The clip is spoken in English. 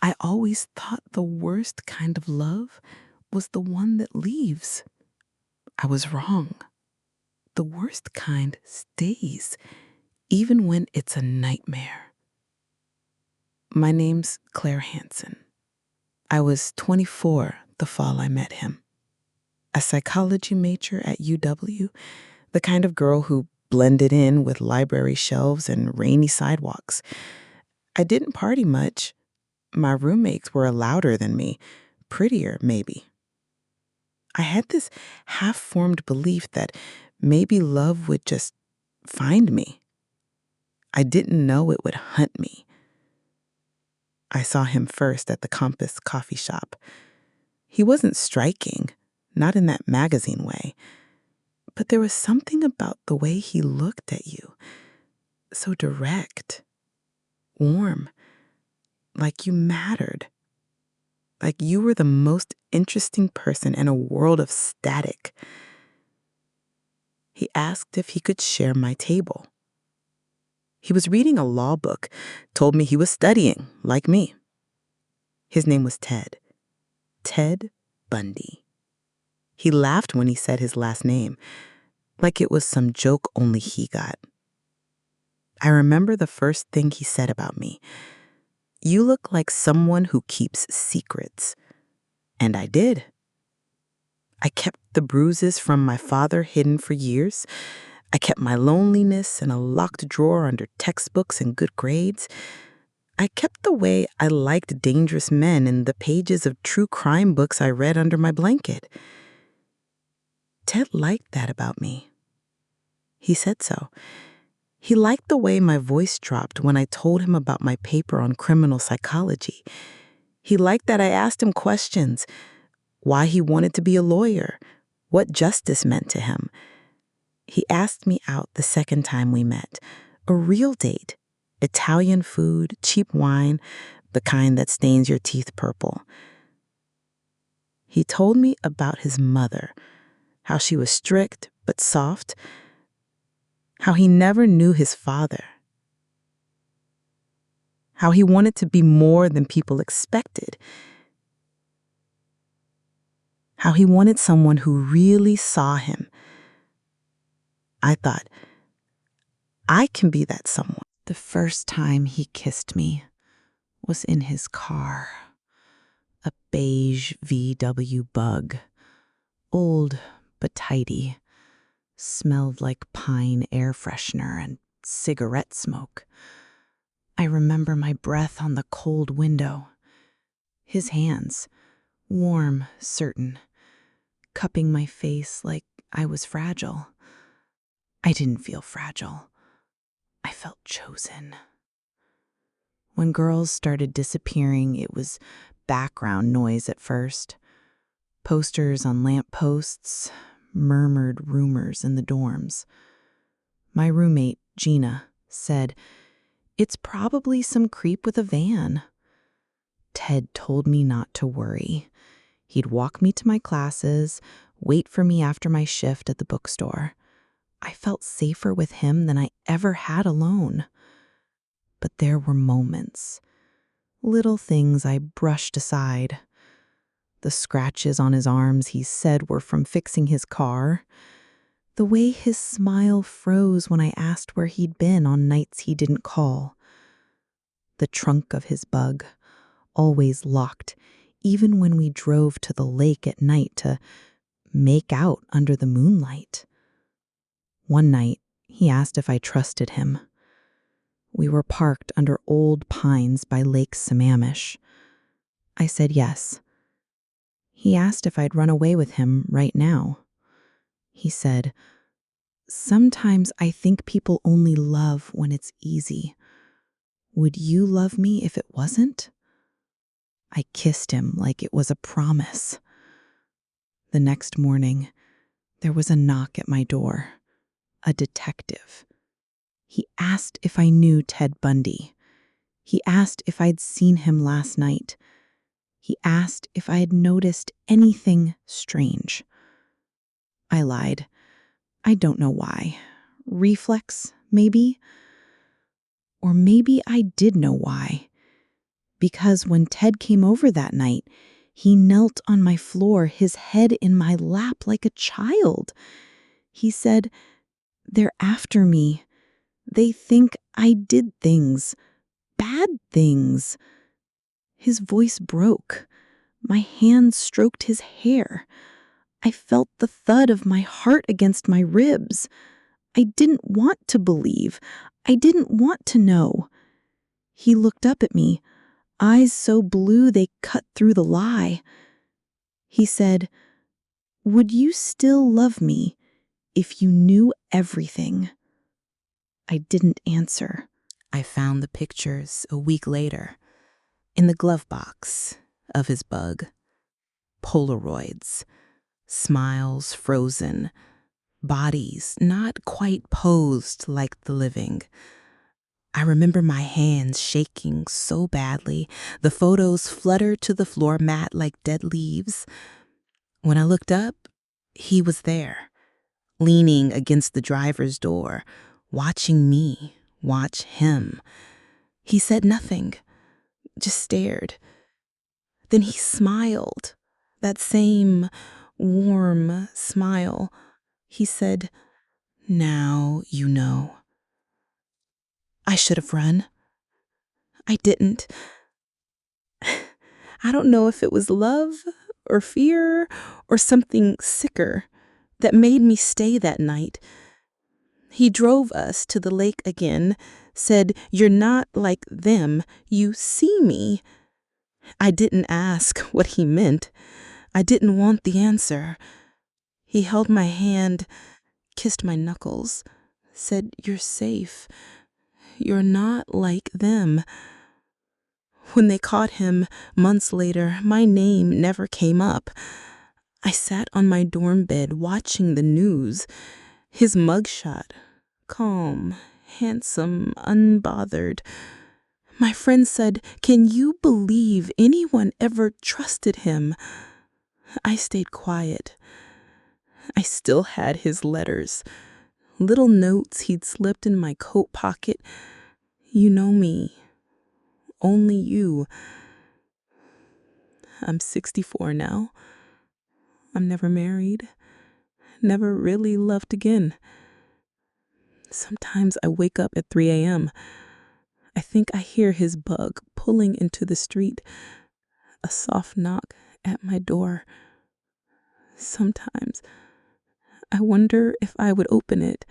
I always thought the worst kind of love was the one that leaves. I was wrong. The worst kind stays, even when it's a nightmare. My name's Claire Hansen. I was 24 the fall I met him. A psychology major at UW, the kind of girl who blended in with library shelves and rainy sidewalks. I didn't party much. My roommates were louder than me, prettier maybe. I had this half-formed belief that maybe love would just find me. I didn't know it would hunt me. I saw him first at the Compass coffee shop. He wasn't striking, not in that magazine way, but there was something about the way he looked at you, so direct, warm, like you mattered, like you were the most interesting person in a world of static. He asked if he could share my table. He was reading a law book, told me he was studying, like me. His name was Ted Bundy. He laughed when he said his last name, like it was some joke only he got. I remember the first thing he said about me. You look like someone who keeps secrets. And I did. I kept the bruises from my father hidden for years. I kept my loneliness in a locked drawer under textbooks and good grades. I kept the way I liked dangerous men in the pages of true crime books I read under my blanket. Ted liked that about me. He said so. He liked the way my voice dropped when I told him about my paper on criminal psychology. He liked that I asked him questions, why he wanted to be a lawyer, what justice meant to him. He asked me out the second time we met, a real date, Italian food, cheap wine, the kind that stains your teeth purple. He told me about his mother, how she was strict but soft, how he never knew his father, how he wanted to be more than people expected, how he wanted someone who really saw him. I thought, I can be that someone. The first time he kissed me was in his car, a beige VW Bug, old but tidy, smelled like pine air freshener and cigarette smoke. I remember my breath on the cold window, his hands, warm, certain, cupping my face like I was fragile. I didn't feel fragile. I felt chosen. When girls started disappearing, it was background noise at first. Posters on lamp posts, murmured rumors in the dorms. My roommate, Gina, said, "It's probably some creep with a van." Ted told me not to worry. He'd walk me to my classes, wait for me after my shift at the bookstore. I felt safer with him than I ever had alone. But there were moments, little things I brushed aside. The scratches on his arms he said were from fixing his car. The way his smile froze when I asked where he'd been on nights he didn't call. The trunk of his Bug, always locked, even when we drove to the lake at night to make out under the moonlight. One night, he asked if I trusted him. We were parked under old pines by Lake Sammamish. I said yes. He asked if I'd run away with him right now. He said, "Sometimes I think people only love when it's easy. Would you love me if it wasn't?" I kissed him like it was a promise. The next morning, there was a knock at my door. A detective. He asked if I knew Ted Bundy. He asked if I'd seen him last night. He asked if I had noticed anything strange. I lied. I don't know why. Reflex, maybe? Or maybe I did know why. because when Ted came over that night, he knelt on my floor, his head in my lap like a child. He said, "They're after me. They think I did things, bad things." His voice broke. My hand stroked his hair. I felt the thud of my heart against my ribs. I didn't want to believe. I didn't want to know. He looked up at me, eyes so blue they cut through the lie. He said, "Would you still love me if you knew everything?" I didn't answer. I found the pictures a week later in the glove box of his bug. Polaroids, smiles frozen, bodies not quite posed like the living. I remember my hands shaking so badly, the photos fluttered to the floor mat like dead leaves. When I looked up, he was there, leaning against the driver's door, watching me watch him. He said nothing, just stared. Then he smiled, that same warm smile. He said, "Now you know." I should have run. I didn't. I don't know if it was love or fear or something sicker that made me stay that night. He drove us to the lake again, said, "You're not like them. You see me." I didn't ask what he meant. I didn't want the answer. He held my hand, kissed my knuckles, said, "You're safe. You're not like them." When they caught him months later, my name never came up. I sat on my dorm bed watching the news. His mugshot, calm, handsome, unbothered. My friend said, "Can you believe anyone ever trusted him?" I stayed quiet. I still had his letters, little notes he'd slipped in my coat pocket. "You know me. Only you." I'm 64 now. I'm never married, never really loved again. Sometimes I wake up at 3 a.m. I think I hear his bug pulling into the street, a soft knock at my door. Sometimes I wonder if I would open it,